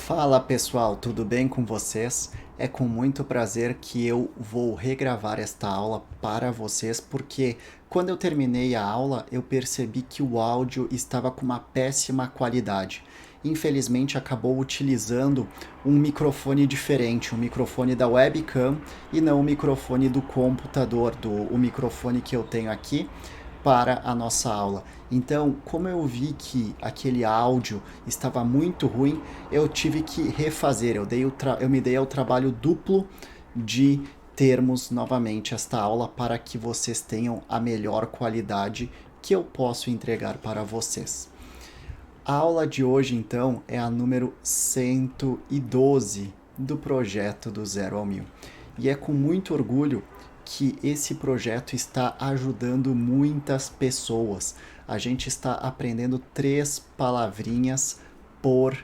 Fala pessoal, tudo bem com vocês? É com muito prazer que eu vou regravar esta aula para vocês, porque quando eu terminei a aula eu percebi que o áudio estava com uma péssima qualidade. Infelizmente acabou utilizando um microfone diferente, um microfone da webcam e não o microfone do computador, o microfone que eu tenho aqui para a nossa aula. Então, como eu vi que aquele áudio estava muito ruim, eu tive que refazer. Eu me dei ao trabalho duplo de termos novamente esta aula para que vocês tenham a melhor qualidade que eu posso entregar para vocês. A aula de hoje, então, é a número 112 do projeto do Zero ao Mil. E é com muito orgulho que esse projeto está ajudando muitas pessoas. A gente está aprendendo 3 palavrinhas por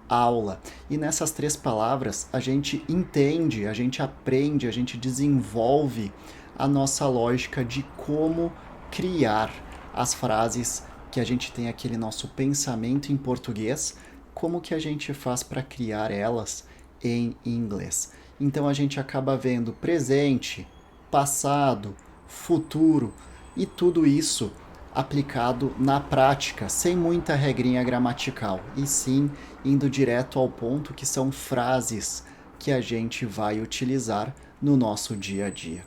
aula. E nessas 3 palavras a gente entende, a gente aprende, a gente desenvolve a nossa lógica de como criar as frases que a gente tem aquele nosso pensamento em português, como que a gente faz para criar elas em inglês. Então a gente acaba vendo presente, passado, futuro e tudo isso aplicado na prática, sem muita regrinha gramatical, e sim indo direto ao ponto, que são frases que a gente vai utilizar no nosso dia a dia.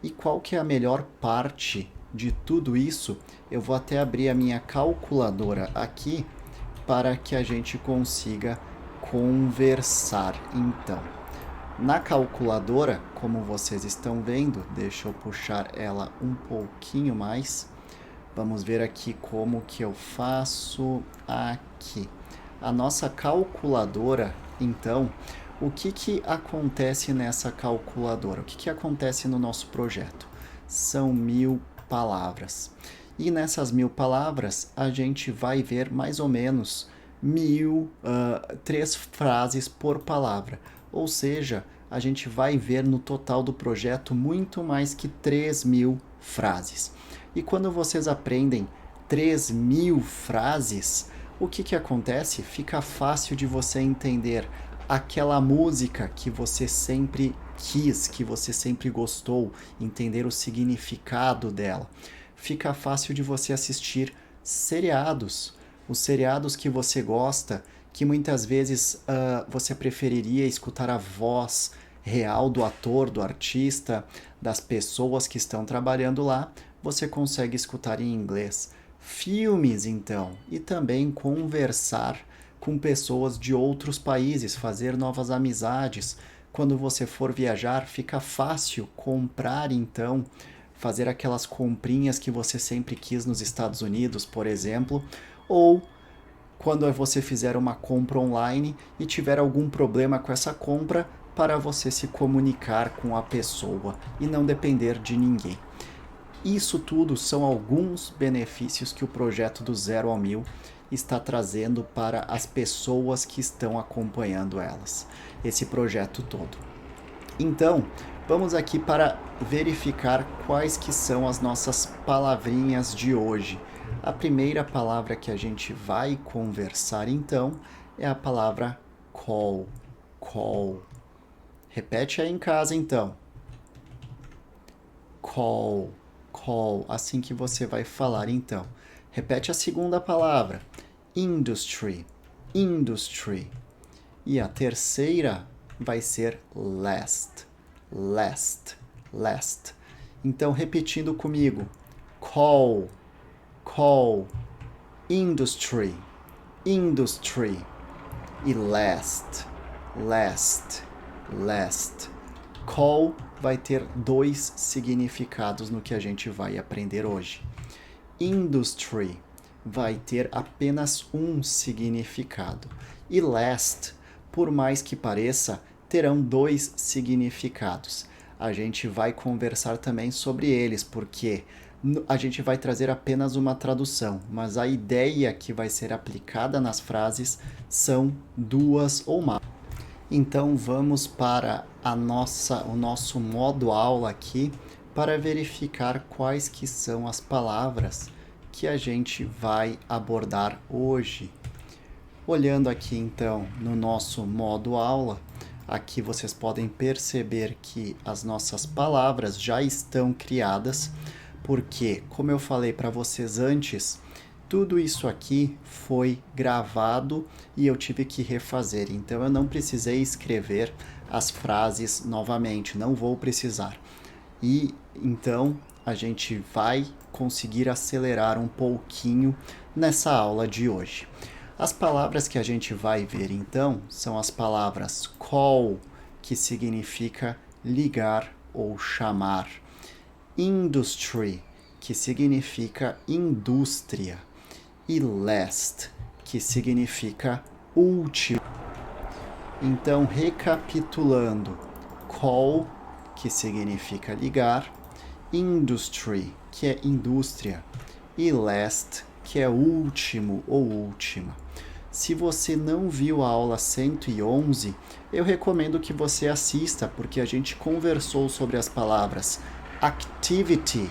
E qual que é a melhor parte de tudo isso? Eu vou até abrir a minha calculadora aqui para que a gente consiga conversar. Então, na calculadora, como vocês estão vendo, deixa eu puxar ela um pouquinho mais. Vamos ver aqui como que eu faço aqui. A nossa calculadora, então, o que acontece nessa calculadora? O que acontece no nosso projeto? São 1000 palavras. E nessas 1000 palavras, a gente vai ver mais ou menos 3 frases por palavra. Ou seja, a gente vai ver no total do projeto muito mais que 3000 frases. E quando vocês aprendem 3000 frases, o que acontece? Fica fácil de você entender aquela música que você sempre quis, que você sempre gostou, entender o significado dela. Fica fácil de você assistir seriados, os seriados que você gosta, que muitas vezes você preferiria escutar a voz real do ator, do artista, das pessoas que estão trabalhando lá, você consegue escutar em inglês. Filmes, então, e também conversar com pessoas de outros países, fazer novas amizades. Quando você for viajar, fica fácil comprar, então, fazer aquelas comprinhas que você sempre quis nos Estados Unidos, por exemplo, ou quando você fizer uma compra online e tiver algum problema com essa compra, para você se comunicar com a pessoa e não depender de ninguém. Isso tudo são alguns benefícios que o projeto do Zero ao Mil está trazendo para as pessoas que estão acompanhando elas, esse projeto todo. Então, vamos aqui para verificar quais que são as nossas palavrinhas de hoje. A primeira palavra que a gente vai conversar, então, é a palavra call. Call. Repete aí em casa, então. Call. Call. Assim que você vai falar, então. Repete a segunda palavra. Industry. Industry. E a terceira vai ser last. Last. Last. Então, repetindo comigo. Call. Call. Industry. Industry. E last. Last. Last. Call vai ter 2 significados no que a gente vai aprender hoje. Industry vai ter apenas um significado. E last, por mais que pareça, terão 2 significados. A gente vai conversar também sobre eles, porque a gente vai trazer apenas uma tradução, mas a ideia que vai ser aplicada nas frases são 2 ou mais. Então vamos para o nosso modo aula aqui para verificar quais que são as palavras que a gente vai abordar hoje. Olhando aqui então no nosso modo aula, aqui vocês podem perceber que as nossas palavras já estão criadas, porque, como eu falei para vocês antes, tudo isso aqui foi gravado e eu tive que refazer, então eu não precisei escrever as frases novamente, não vou precisar. E então a gente vai conseguir acelerar um pouquinho nessa aula de hoje. As palavras que a gente vai ver então são as palavras call, que significa ligar ou chamar, industry, que significa indústria, e last, que significa último. Então, recapitulando, call, que significa ligar, industry, que é indústria, e last, que é último ou última. Se você não viu a aula 111, eu recomendo que você assista, porque a gente conversou sobre as palavras activity,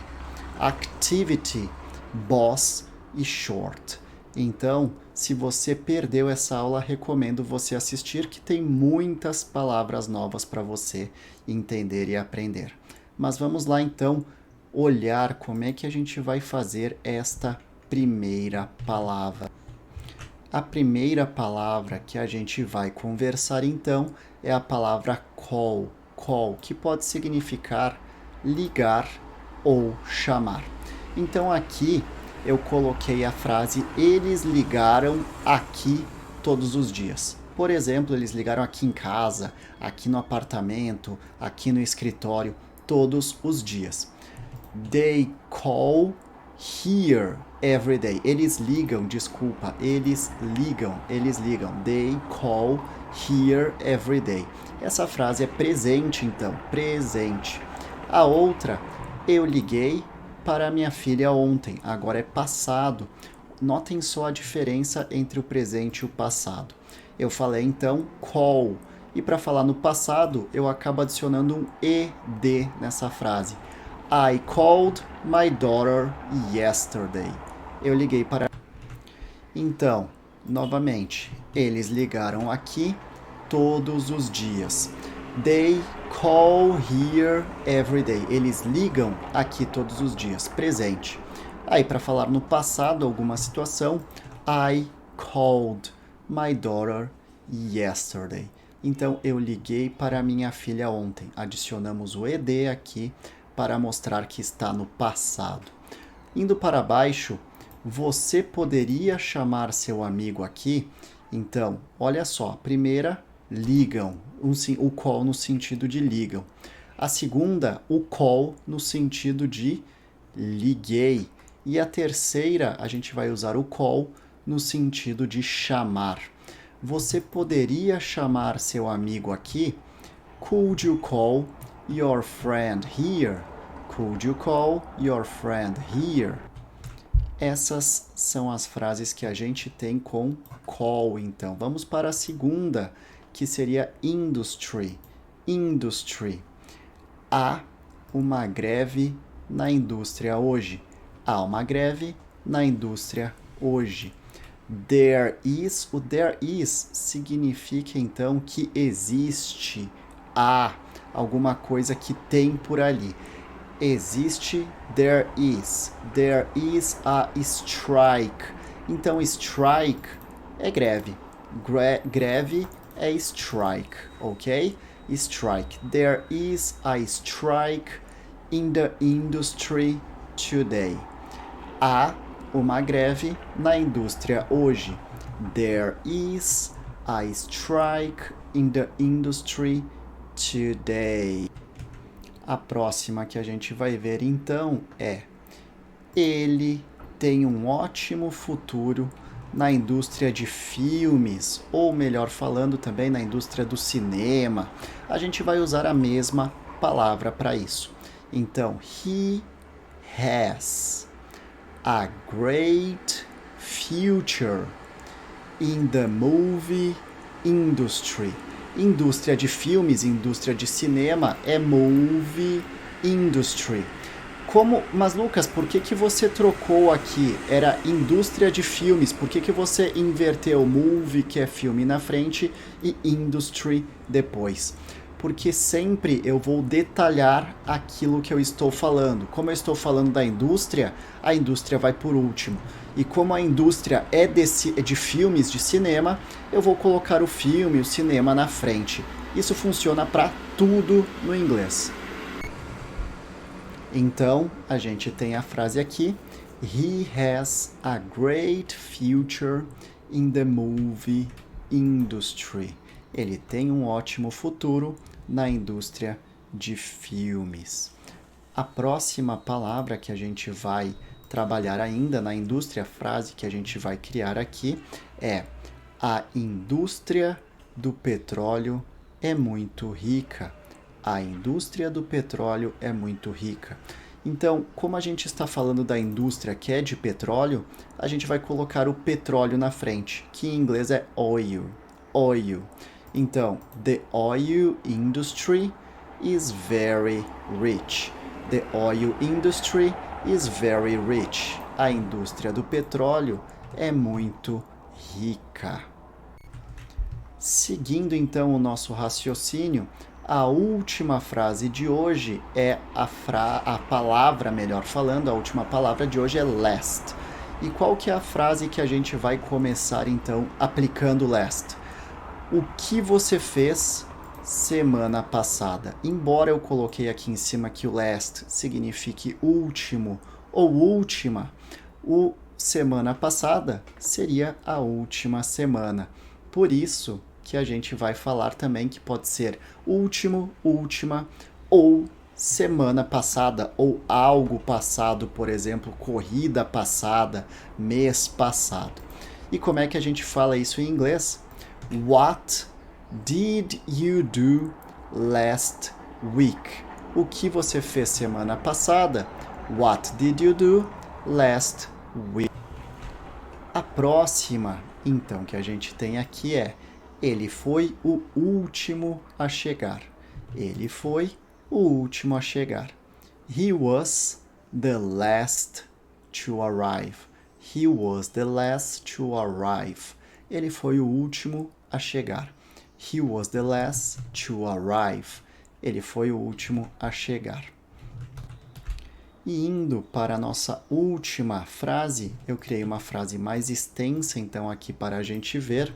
boss e short. Então, se você perdeu essa aula, recomendo você assistir, que tem muitas palavras novas para você entender e aprender. Mas vamos lá então olhar como é que a gente vai fazer esta primeira palavra. A primeira palavra que a gente vai conversar então é a palavra call, que pode significar ligar ou chamar. Então aqui eu coloquei a frase eles ligaram aqui todos os dias. Por exemplo, eles ligaram aqui em casa, aqui no apartamento, aqui no escritório, todos os dias. They call here every day. Eles ligam. They call here every day. Essa frase é presente, então, presente. A outra, eu liguei para minha filha ontem, agora é passado. Notem só a diferença entre o presente e o passado. Eu falei então call, e para falar no passado, eu acabo adicionando um ed nessa frase. I called my daughter yesterday. Eu liguei para... Então, novamente, eles ligaram aqui todos os dias. They call here every day. Eles ligam aqui todos os dias. Presente. Aí, para falar no passado, alguma situação, I called my daughter yesterday. Então, eu liguei para minha filha ontem. Adicionamos o ed aqui para mostrar que está no passado. Indo para baixo, você poderia chamar seu amigo aqui. Então, olha só, a primeira, ligam, o call no sentido de ligam. A segunda, o call no sentido de liguei. E a terceira, a gente vai usar o call no sentido de chamar. Você poderia chamar seu amigo aqui? Could you call your friend here? Could you call your friend here? Essas são as frases que a gente tem com call, então. Vamos para a segunda, que seria industry. Industry. Há uma greve na indústria hoje. Há uma greve na indústria hoje. There is, o there is significa então que existe, há alguma coisa que tem por ali. Existe, there is a strike. Então strike é greve. Greve é strike, ok? Strike. There is a strike in the industry today. Há uma greve na indústria hoje. There is a strike in the industry today. A próxima que a gente vai ver então é: ele tem um ótimo futuro na indústria de filmes, ou melhor falando também na indústria do cinema. A gente vai usar a mesma palavra para isso. Então, he has a great future in the movie industry. Indústria de filmes, indústria de cinema é movie industry. Mas Lucas, por que que você trocou aqui? Era indústria de filmes. Por que que você inverteu movie, que é filme, na frente e industry depois? Porque sempre eu vou detalhar aquilo que eu estou falando. Como eu estou falando da indústria, a indústria vai por último. E como a indústria é de filmes, de cinema, eu vou colocar o filme, o cinema na frente. Isso funciona para tudo no inglês. Então, a gente tem a frase aqui: He has a great future in the movie industry. Ele tem um ótimo futuro na indústria de filmes. A próxima palavra que a gente vai trabalhar ainda na indústria, a frase que a gente vai criar aqui é: a indústria do petróleo é muito rica. A indústria do petróleo é muito rica. Então, como a gente está falando da indústria que é de petróleo, a gente vai colocar o petróleo na frente, que em inglês é oil. Oil. Então, the oil industry is very rich. The oil industry is very rich. A indústria do petróleo é muito rica. Seguindo então o nosso raciocínio, a última frase de hoje é a palavra, melhor falando, a última palavra de hoje é last. E qual que é a frase que a gente vai começar então aplicando last? O que você fez semana passada? Embora eu coloquei aqui em cima que o last signifique último ou última, o semana passada seria a última semana. Por isso que a gente vai falar também que pode ser último, última ou semana passada ou algo passado, por exemplo, corrida passada, mês passado. E como é que a gente fala isso em inglês? What did you do last week? O que você fez semana passada? What did you do last week? A próxima, então, que a gente tem aqui é: ele foi o último a chegar. Ele foi o último a chegar. He was the last to arrive. He was the last to arrive. Ele foi o último a chegar. He was the last to arrive. Ele foi o último a chegar. E indo para a nossa última frase, eu criei uma frase mais extensa, então, aqui para a gente ver.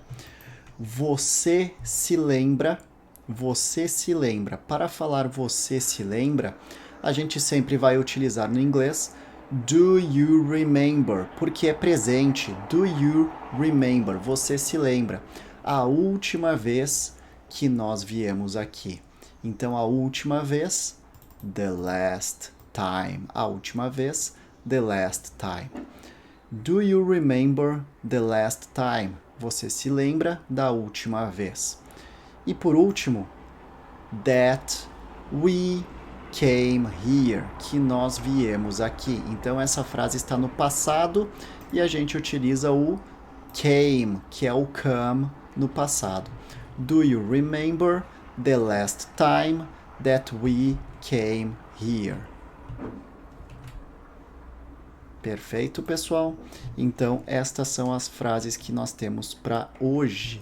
Você se lembra, você se lembra. Para falar você se lembra, a gente sempre vai utilizar no inglês do you remember, porque é presente. Do you remember? Você se lembra. A última vez que nós viemos aqui. Então, a última vez, the last time. A última vez, the last time. Do you remember the last time? Você se lembra da última vez. E por último, that we came here, que nós viemos aqui. Então essa frase está no passado e a gente utiliza o came, que é o come no passado. Do you remember the last time that we came here? Perfeito, pessoal? Então, estas são as frases que nós temos para hoje.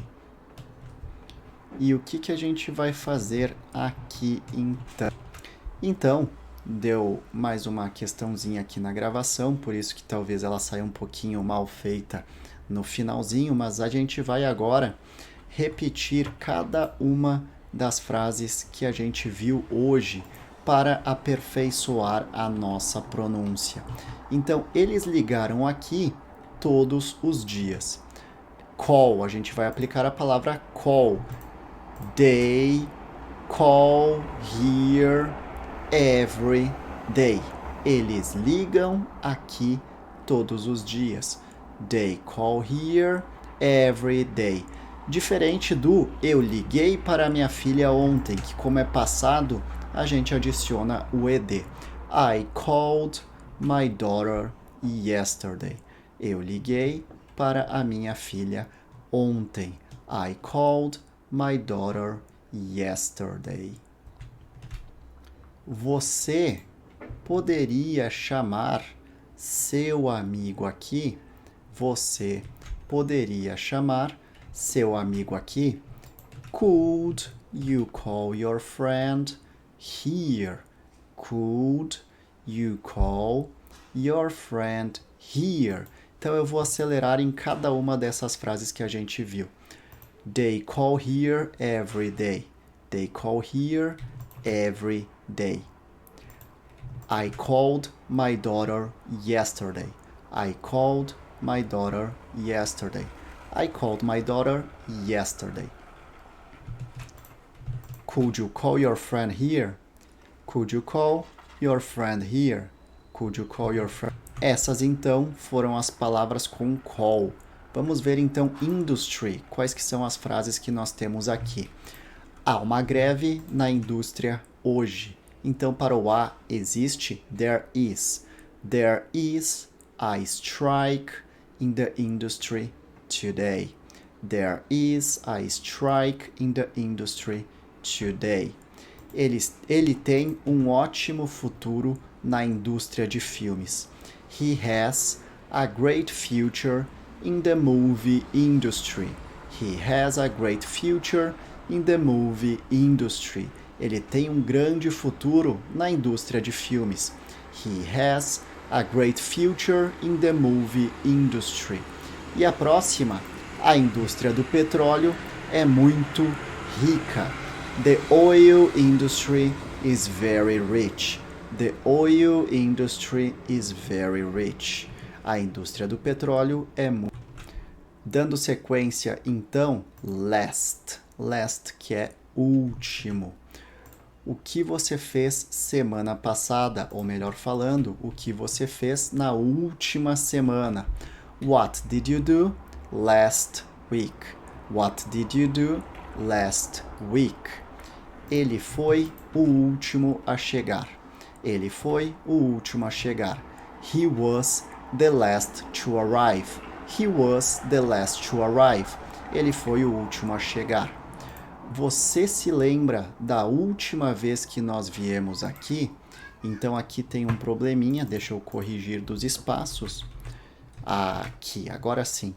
E o que a gente vai fazer aqui, então? Então, deu mais uma questãozinha aqui na gravação, por isso que talvez ela saia um pouquinho mal feita no finalzinho, mas a gente vai agora repetir cada uma das frases que a gente viu hoje para aperfeiçoar a nossa pronúncia. Então, eles ligaram aqui todos os dias. Call, a gente vai aplicar a palavra call. They call here every day. Eles ligam aqui todos os dias. They call here every day. Diferente do eu liguei para minha filha ontem, que como é passado, a gente adiciona o ed. I called my daughter yesterday. Eu liguei para a minha filha ontem. I called my daughter yesterday. Você poderia chamar seu amigo aqui? Você poderia chamar seu amigo aqui? Could you call your friend here? Could you call your friend here? Então eu vou acelerar em cada uma dessas frases que a gente viu. They call here every day. They call here every day. I called my daughter yesterday. I called my daughter yesterday. I called my daughter yesterday. Could you call your friend here? Could you call your friend here? Could you call your friend? Essas então foram as palavras com call. Vamos ver então industry. Quais que são as frases que nós temos aqui? Há uma greve na indústria hoje. Então, para o A existe there is. There is a strike in the industry today. There is a strike in the industry today. Ele tem um ótimo futuro na indústria de filmes. He has a great future in the movie industry. He has a great future in the movie industry. Ele tem um grande futuro na indústria de filmes. He has a great future in the movie industry. E a próxima, a indústria do petróleo é muito rica. The oil industry is very rich. The oil industry is very rich. A indústria do petróleo é muito. Dando sequência, então, last. Last, que é último. O que você fez semana passada? Ou melhor falando, o que você fez na última semana? What did you do last week? What did you do last week? Ele foi o último a chegar. Ele foi o último a chegar. He was the last to arrive. He was the last to arrive. Ele foi o último a chegar. Você se lembra da última vez que nós viemos aqui? Então aqui tem um probleminha, deixa eu corrigir dos espaços. Aqui, agora sim.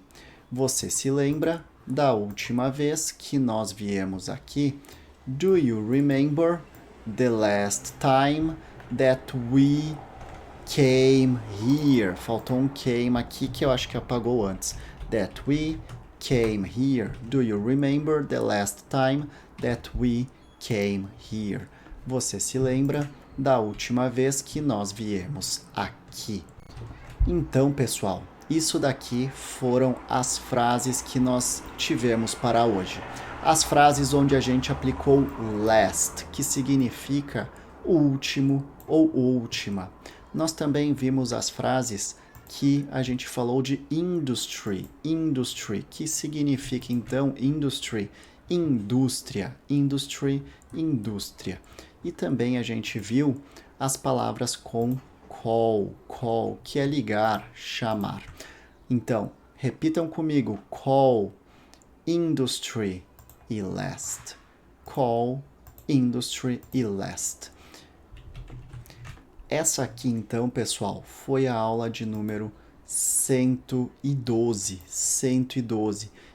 Você se lembra da última vez que nós viemos aqui? Do you remember the last time that we came here? Faltou um came aqui que eu acho que apagou antes. That we came here. Do you remember the last time that we came here? Você se lembra da última vez que nós viemos aqui? Então, pessoal, isso daqui foram as frases que nós tivemos para hoje. As frases onde a gente aplicou last, que significa último ou última. Nós também vimos as frases que a gente falou de industry, que significa então industry, indústria, industry, indústria. E também a gente viu as palavras com call, que é ligar, chamar. Então, repitam comigo, call, industry e last. Call, industry e last. Essa aqui, então, pessoal, foi a aula de número 112.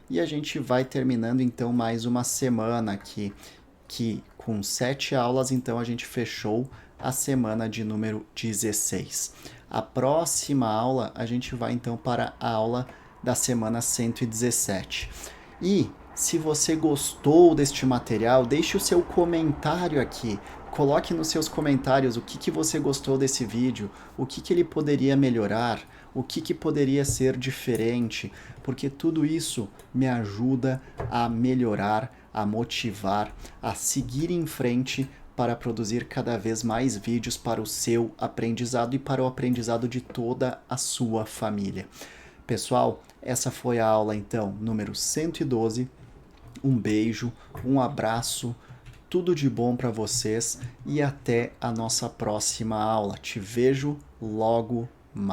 E a gente vai terminando, então, mais uma semana aqui, que com 7 aulas, então, a gente fechou a semana de número 16. A próxima aula, a gente vai, então, para a aula da semana 117. E se você gostou deste material, deixe o seu comentário aqui. Coloque nos seus comentários o que você gostou desse vídeo, o que ele poderia melhorar, o que poderia ser diferente, porque tudo isso me ajuda a melhorar, a motivar, a seguir em frente para produzir cada vez mais vídeos para o seu aprendizado e para o aprendizado de toda a sua família. Pessoal, essa foi a aula então número 112. Um beijo, um abraço, tudo de bom para vocês e até a nossa próxima aula. Te vejo logo,